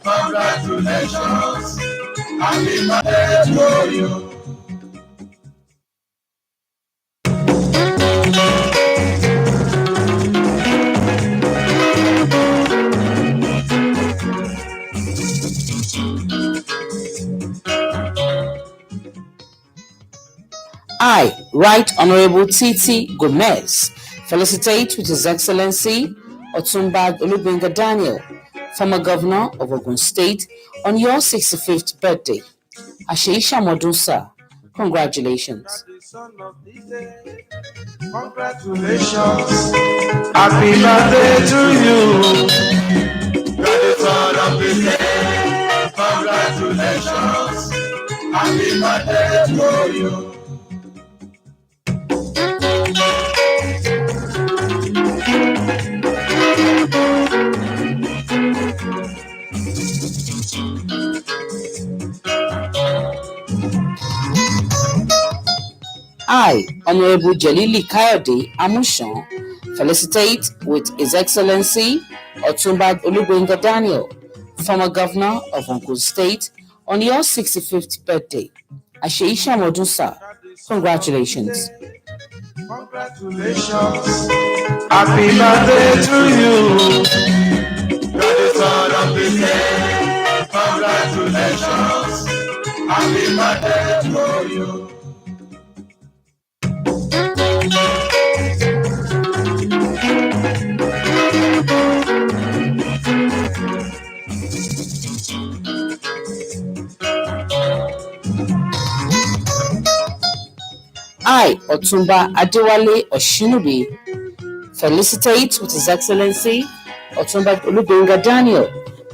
Congratulations. Happy birthday to you. I, Right Honorable Titi Gomez, felicitate with His Excellency Otumba Olubenga Daniel, former governor of Ogun State, on your 65th birthday. Asheisha Modusa, congratulations. Congratulations. Happy birthday to you. You're the son of the day. Congratulations. Happy birthday to you. I, Honorable Jalili Kayode Amushan, felicitate with His Excellency Otumba Olubenga Daniel, former governor of Ogun State, on your 65th birthday. Asheisha Modusa, congratulations. Congratulations. Happy birthday to you. You're the son of the day. Congratulations. Happy birthday to you. I, Otumba Adewale Oshinubi, felicitate with His Excellency Otumba Olubenga Daniel,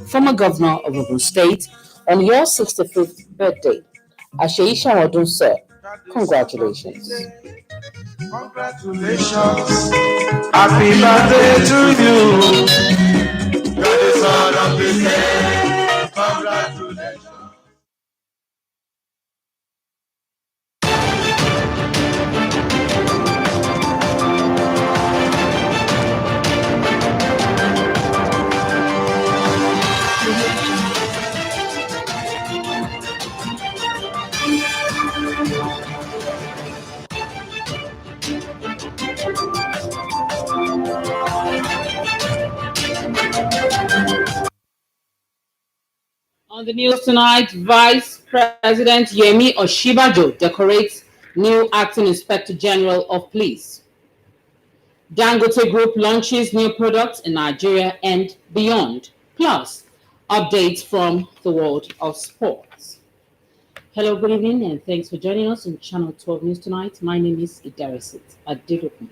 former governor of Ogun State, on your 65th birthday. Asheisha Odun, sir. Congratulations. Congratulations. Happy birthday to you. You're the son of the day. Congratulations. On the news tonight, Vice President Yemi Oshibajo decorates new Acting Inspector General of Police. Dangote Group launches new products in Nigeria and beyond. Plus, updates from the world of sports. Hello, good evening, and thanks for joining us on Channel 12 News tonight. My name is Idarisit Adedokunmu.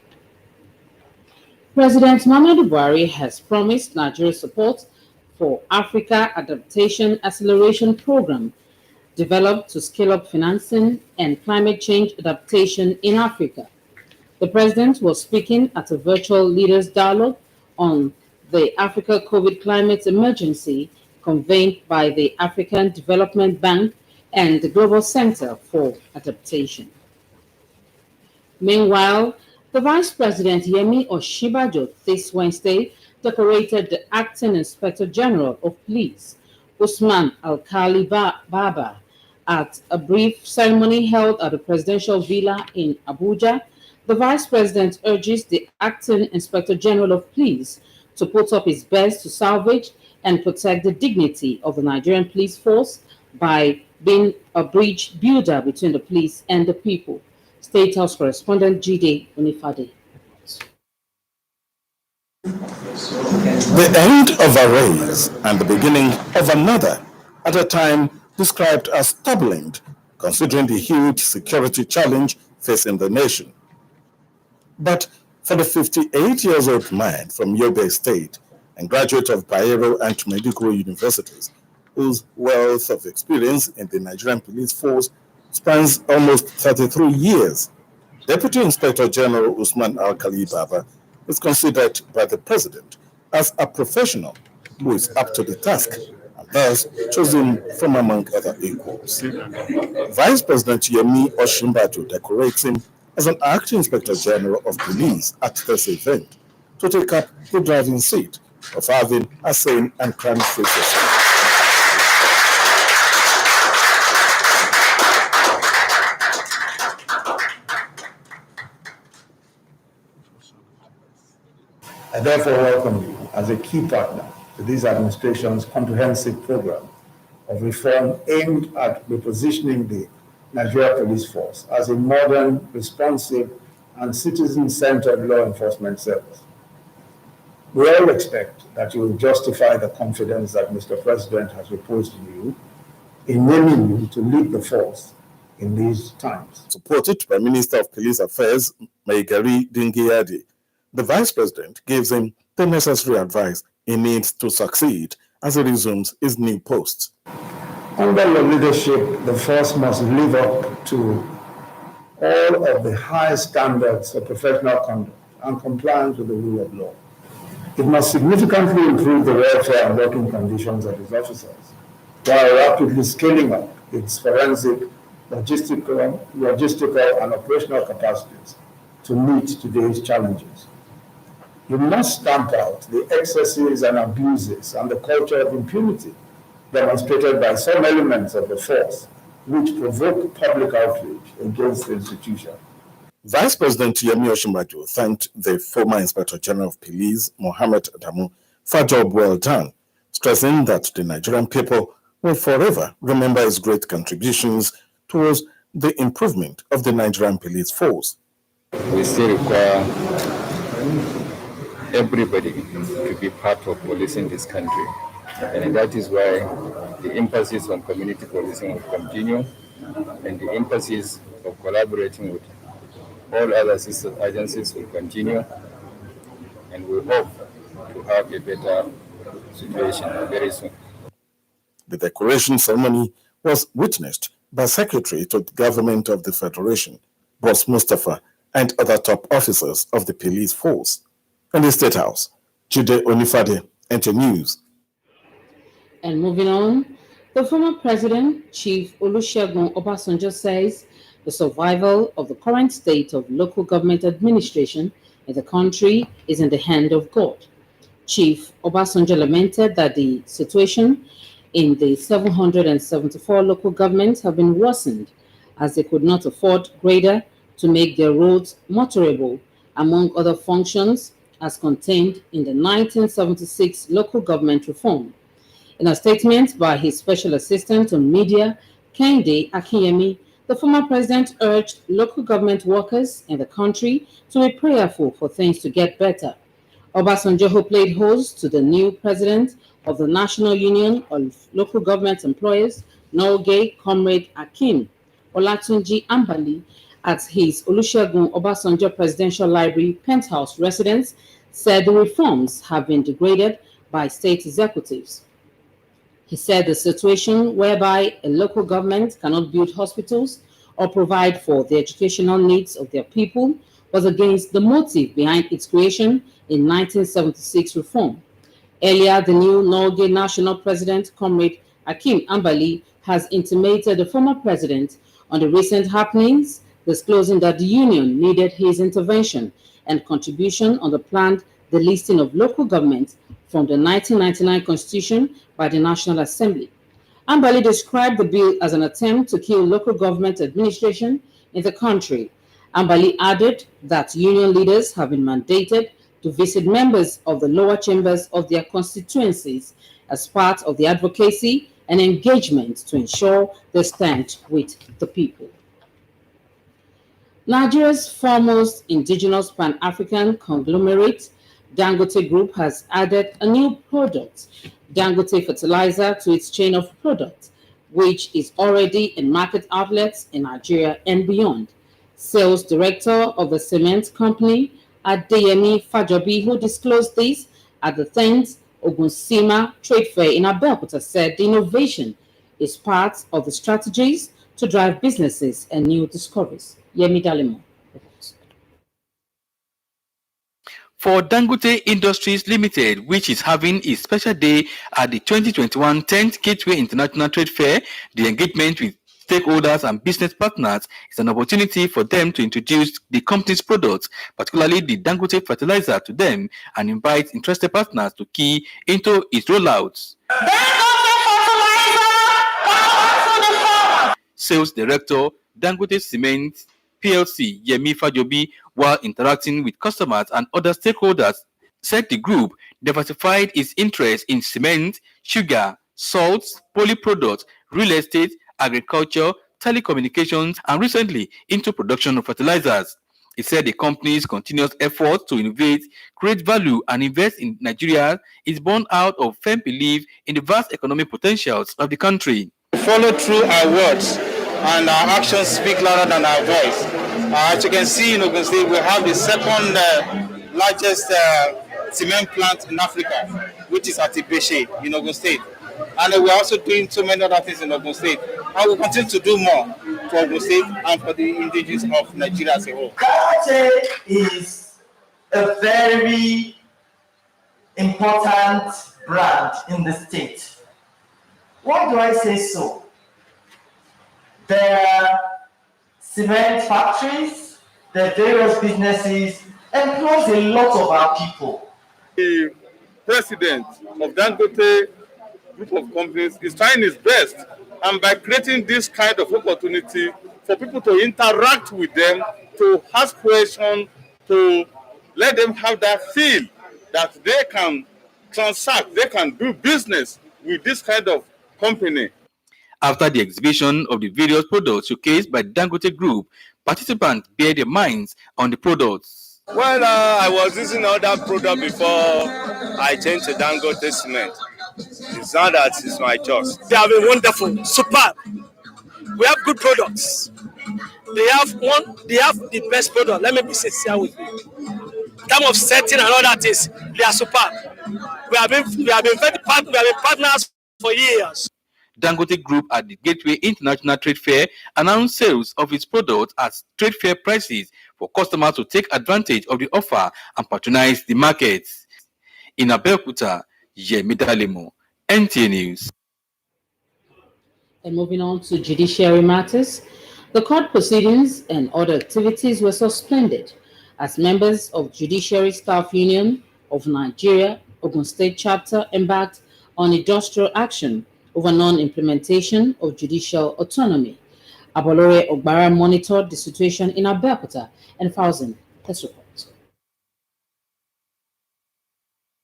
President Muhammadu Buhari has promised Nigeria support for Africa Adaptation Acceleration Program, developed to scale up financing and climate change adaptation in Africa. The president was speaking at a virtual leaders dialogue on the Africa COVID climate emergency convened by the African Development Bank and the Global Center for Adaptation. Meanwhile, the Vice President Yemi Oshibajo this Wednesday decorated the Acting Inspector General of Police, Usman Alkali Baba, at a brief ceremony held at the Presidential Villa in Abuja. The Vice President urges the Acting Inspector General of Police to put up his best to salvage and protect the dignity of the Nigerian police force by being a bridge builder between the police and the people. State House correspondent Jide Onifade. The end of a race and the beginning of another at a time described as turbulent, considering the huge security challenge facing the nation. But for the 58-year-old man from Yobe State and graduate of Bayero and Tumediko universities, whose wealth of experience in the Nigerian police force spans almost 33 years, Deputy Inspector General Usman Alkali Baba is considered by the President as a professional who is up to the task and thus chosen from among other equals. Vice President Yemi Oshibajo decorates him as an Acting Inspector General of Police at this event to take up the driving seat of having a sane and crime-free society. therefore welcome you as a key partner to this administration's comprehensive program of reform aimed at repositioning the Nigeria Police Force as a modern, responsive, and citizen-centered law enforcement service. We all expect that you will justify the confidence that Mr. President has reposed in you in naming you to lead the force in these times. Supported by Minister of Police Affairs, Maigari Dingiyadi, the Vice President gives him the necessary advice he needs to succeed as he resumes his new post. Under your leadership, the force must live up to all of the highest standards of professional conduct and compliance with the rule of law. It must significantly improve the welfare and working conditions of its officers, while rapidly scaling up its forensic, logistical, and operational capacities to meet today's challenges. You must stamp out the excesses and abuses and the culture of impunity demonstrated by some elements of the force which provoke public outrage against the institution. Vice President Yemi Osinbajo thanked the former Inspector General of Police, Mohammed Adamu, for a job well done, stressing that the Nigerian people will forever remember his great contributions towards the improvement of the Nigerian police force. We still require everybody to be part of policing this country, and that is why the emphasis on community policing will continue, and the emphasis of collaborating with all other sister agencies will continue, and we hope to have a better situation very soon. The decoration ceremony was witnessed by Secretary to the Government of the Federation, Boss Mustafa, and other top officers of the police force. In the State House, Jide Onifade, NTA News. And moving on, the former president, Chief Olusegun Obasanjo, says the survival of the current state of local government administration in the country is in the hand of God. Chief Obasanjo lamented that the situation in the 774 local governments have been worsened as they could not afford grader to make their roads motorable, among other functions as contained in the 1976 local government reform. In a statement by his special assistant on media, Kehinde Akinyemi, the former president urged local government workers in the country to be prayerful for things to get better. Obasanjo, who played host to the new president of the National Union of Local Government Employers, Norgay, Comrade Akin Olatunji Ambali, at his Olusegun Obasanjo Presidential Library penthouse residence, said the reforms have been degraded by state executives. He said the situation whereby a local government cannot build hospitals or provide for the educational needs of their people was against the motive behind its creation in 1976 reform. Earlier, the new Norgay National President, Comrade Akin Ambali, has intimated the former president on the recent happenings, disclosing that the union needed his intervention and contribution on the planned delisting of local government from the 1999 Constitution by the National Assembly. Ambali described the bill as an attempt to kill local government administration in the country. Ambali added that union leaders have been mandated to visit members of the lower chambers of their constituencies as part of the advocacy and engagement to ensure they stand with the people. Nigeria's foremost indigenous Pan-African conglomerate, Dangote Group, has added a new product, Dangote Fertilizer, to its chain of products, which is already in market outlets in Nigeria and beyond. Sales director of the cement company, Adeyemi Fajobi, who disclosed this at the 10th Ogunsima Trade Fair in Abeokuta, said the innovation is part of the strategies to drive businesses and new discoveries. Yemi Dalimo reports. For Dangote Industries Limited, which is having its special day at the 2021 10th Gateway International Trade Fair, the engagement with stakeholders and business partners is an opportunity for them to introduce the company's products, particularly the Dangote fertilizer, to them and invite interested partners to key into its rollouts. Sales Director, Dangote Cement PLC, Yemi Fajobi, while interacting with customers and other stakeholders said the group diversified its interest in cement, sugar, salts, poly products, real estate, agriculture, telecommunications, and recently into production of fertilizers. It said the company's continuous efforts to innovate, create value, and invest in Nigeria is born out of firm belief in the vast economic potentials of the country. Follow through our words, and our actions speak louder than our voice. As you can see in Ogun State, we have the second largest cement plant in Africa, which is at Ibeshe in Ogun State. And we're also doing so many other things in Ogun State. And we'll continue to do more for Ogun State and for the indigenous of Nigeria as a whole. Dangote is a very important brand in the state. Why do I say so? There are cement factories, there are various businesses, employs a lot of our people. The president of Dangote group of companies is trying his best, and by creating this kind of opportunity for people to interact with them, to ask questions, to let them have that feel that they can transact, they can do business with this kind of company. After the exhibition of the various products showcased by the Dangote Group, participants bared their minds on the products. Well, I was using other product before I changed to Dangote cement. It's not that it's my choice. They have been wonderful, superb. We have good products. They have the best product. Let me be sincere with you. In terms of setting and other things, they are superb. We have been partners for years. Dangote Group at the Gateway International Trade Fair announced sales of its products at trade fair prices for customers to take advantage of the offer and patronize the market. In Abeokuta, Yemi Dalemo, NTA News. And moving on to judiciary matters, the court proceedings and other activities were suspended as members of Judiciary Staff Union of Nigeria, Ogun State Chapter, embarked on industrial action over non-implementation of judicial autonomy. Abolore Ogbara monitored the situation in Abeokuta and Thousand. This report.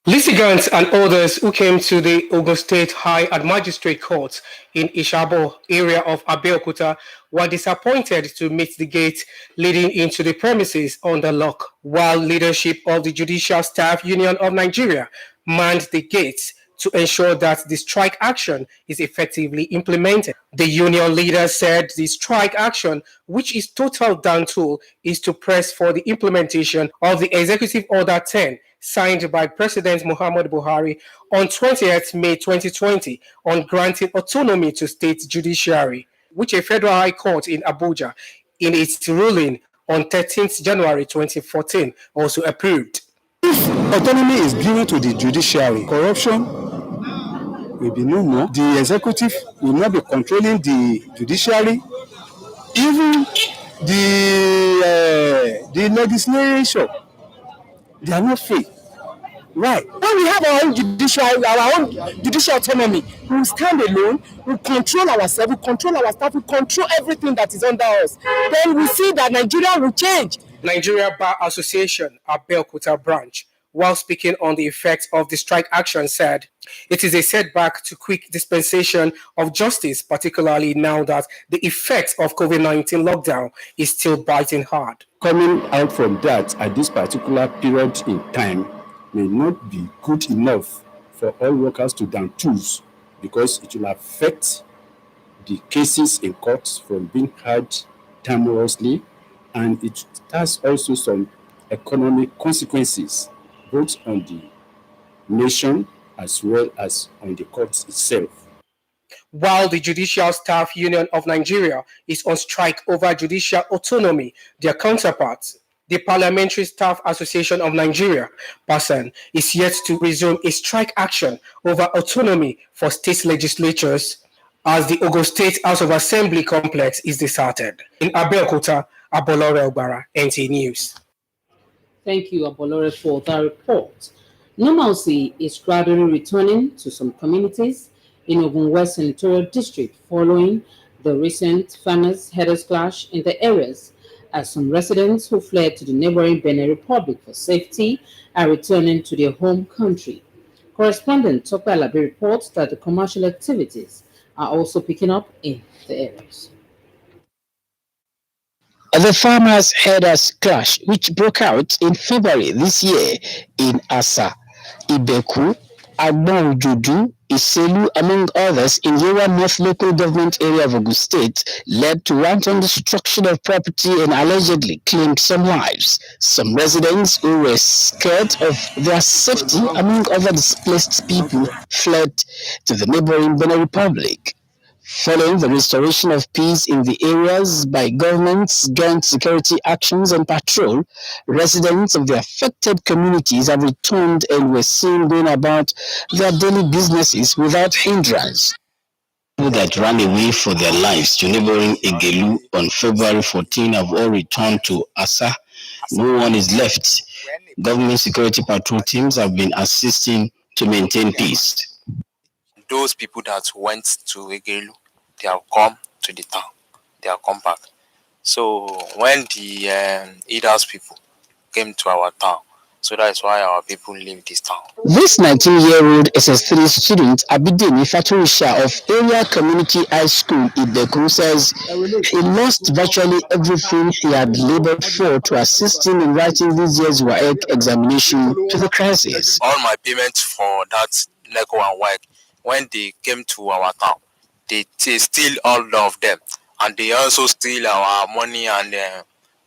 Litigants and others who came to the Ogun State High and Magistrate Court in Ishabo area of Abeokuta were disappointed to meet the gate leading into the premises under lock, while leadership of the Judicial Staff Union of Nigeria manned the gates to ensure that the strike action is effectively implemented. The union leader said the strike action, which is total down tool, is to press for the implementation of the Executive Order 10 signed by President Muhammadu Buhari on 20th May 2020 on granting autonomy to state judiciary, which a federal high court in Abuja in its ruling on 13th January 2014 also approved. If autonomy is given to the judiciary, corruption will be no more. The executive will not be controlling the judiciary. Even the legislation, they are not free. Right. When we have our own judicial autonomy, we will stand alone, we control ourselves, we control our staff, we control everything that is under us. Then we see that Nigeria will change. Nigeria Bar Association, Abeokuta branch, while speaking on the effects of the strike action, said it is a setback to quick dispensation of justice, particularly now that the effects of COVID-19 lockdown is still biting hard. Coming out from that at this particular period in time may not be good enough for all workers to down tools, because it will affect the cases in courts from being heard timorously, and it has also some economic consequences, both on the nation as well as on the courts itself. While the Judicial Staff Union of Nigeria is on strike over judicial autonomy, their counterparts, the Parliamentary Staff Association of Nigeria, PASAN, is yet to resume a strike action over autonomy for state legislatures as the Ogun State House of Assembly complex is deserted. In Abeokuta, Abolore Ogbara, NTA News. Thank you, Abolore, for that report. Normalcy is gradually returning to some communities in Ogun West Senatorial District following the recent farmers' headers clash in the areas as some residents who fled to the neighboring Benin Republic for safety are returning to their home country. Correspondent Tope Alabi reports that the commercial activities are also picking up in the areas. The farmers' herders clash, which broke out in February this year in Asa, Ibeku, Agbojudu, Iselu, among others, in Yewa North local government area of Ogun State, led to wanton destruction of property and allegedly claimed some lives. Some residents who were scared of their safety, among other displaced people, fled to the neighboring Benin Republic. Following the restoration of peace in the areas by government's joint security actions and patrol, residents of the affected communities have returned and were seen going about their daily businesses without hindrance. People that ran away for their lives to neighboring Egelu on February 14 have all returned to Asa. No one is left. Government security patrol teams have been assisting to maintain peace. Those people that went to Egelu, they have come to the town. They have come back. So when the Idas people came to our town, so that's why our people leave this town. This 19-year-old SS3 student, Abidemi Faturisha of Area Community High School, Ibeku, says he lost virtually everything he had labored for to assist him in writing this year's WAEC examination to the crisis. All my payments for that NECO and WAEC, when they came to our town, they steal all of them, and they also steal our money and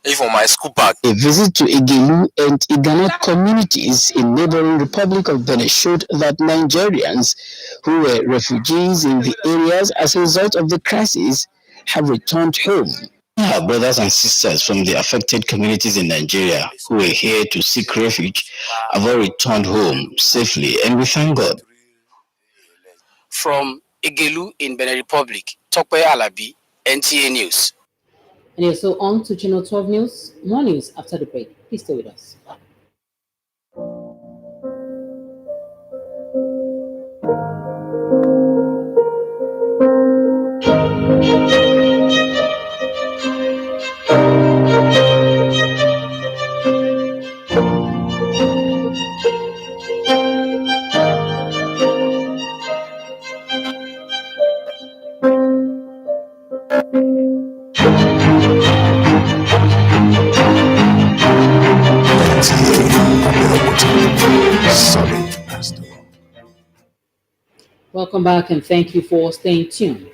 even my school bag. A visit to Egelu and Igala communities in neighboring Republic of Benin showed that Nigerians who were refugees in the areas as a result of the crisis have returned home. Our brothers and sisters from the affected communities in Nigeria who were here to seek refuge have all returned home safely, and we thank God. From Egelu in Benin Republic, Tope Alabi, NTA News. And you're so on to Channel 12 News. More news after the break. Please stay with us. Welcome back and thank you for staying tuned.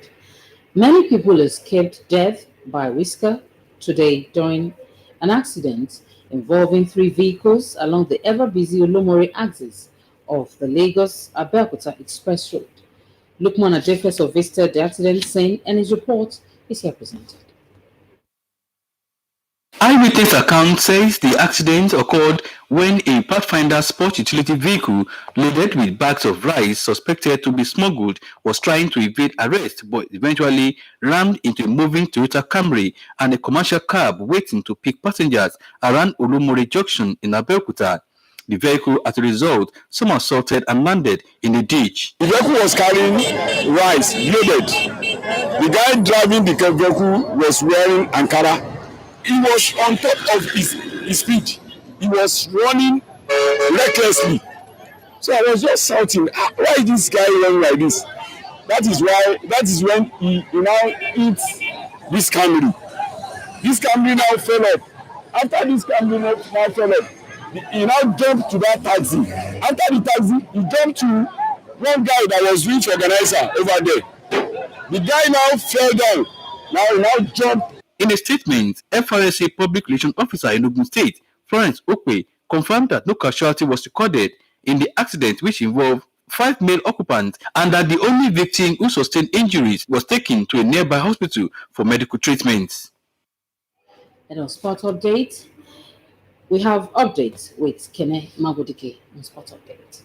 Many people escaped death by whisker today during an accident involving 3 vehicles along the ever-busy Olomore axis of the Lagos-Abeokuta Express Road. Lukman Adefeso visited the accident scene and his report is here presented. Eyewitness account says the accident occurred when a Pathfinder sport utility vehicle loaded with bags of rice suspected to be smuggled was trying to evade arrest but eventually rammed into a moving Toyota Camry and a commercial cab waiting to pick passengers around Olomore Junction in Abeokuta. The vehicle, as a result, somersaulted and landed in a ditch. The vehicle was carrying rice loaded. The guy driving the vehicle was wearing Ankara. He was on top of his speed. He was running recklessly. So I was just shouting, why is this guy running like this? That is when he now hits this Camry. This Camry now fell up. After this Camry now fell up, he now jumped to that taxi. After the taxi, he jumped to one guy that was with organizer over there. The guy now fell down. Now he now jumped. In a statement, FRSA Public Relations Officer in Ogun State, Florence Okwe, confirmed that no casualty was recorded in the accident, which involved 5 male occupants, and that the only victim who sustained injuries was taken to a nearby hospital for medical treatment. And on Sport Update, we have updates with Kene Magodike on Sport Update.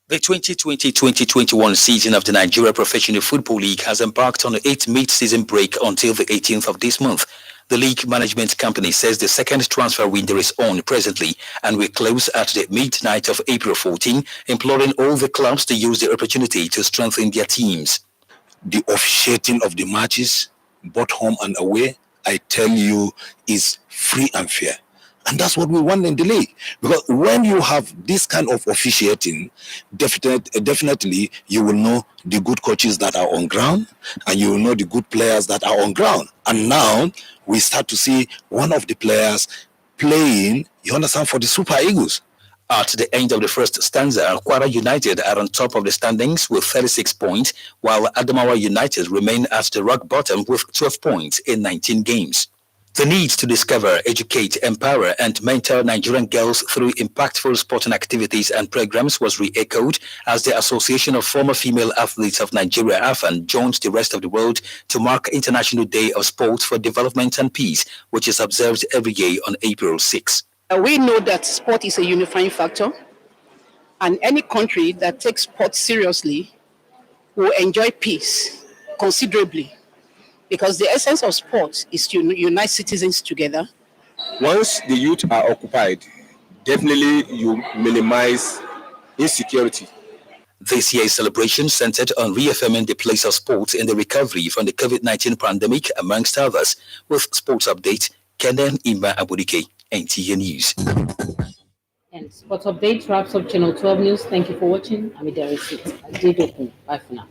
The 2020-2021 season of the Nigeria Professional Football League has embarked on an 8th mid-season break until the 18th of this month. The league management company says the second transfer window is on presently and will close at the midnight of April 14, imploring all the clubs to use the opportunity to strengthen their teams. The officiating of the matches both home and away, I tell you, is free and fair. And that's what we want in the league. Because when you have this kind of officiating, definitely you will know the good coaches that are on ground, and you will know the good players that are on ground. And now we start to see one of the players playing, you understand, for the Super Eagles. At the end of the first stanza, Kwara United are on top of the standings with 36 points, while Adamawa United remain at the rock bottom with 12 points in 19 games. The need to discover, educate, empower, and mentor Nigerian girls through impactful sporting activities and programs was re-echoed as the Association of Former Female Athletes of Nigeria, AFAN, joined the rest of the world to mark International Day of Sport for Development and Peace, which is observed every year on April 6. We know that sport is a unifying factor, and any country that takes sport seriously will enjoy peace considerably, because the essence of sport is to unite citizens together. Once the youth are occupied, definitely you minimize insecurity. This year's celebration centered on reaffirming the place of sports in the recovery from the COVID-19 pandemic, amongst others. With sports update, Kenan Imba Abudike, NTA News. And sports update wraps up Channel 12 News. Thank you for watching. I'm Idari Sit. Bye for now.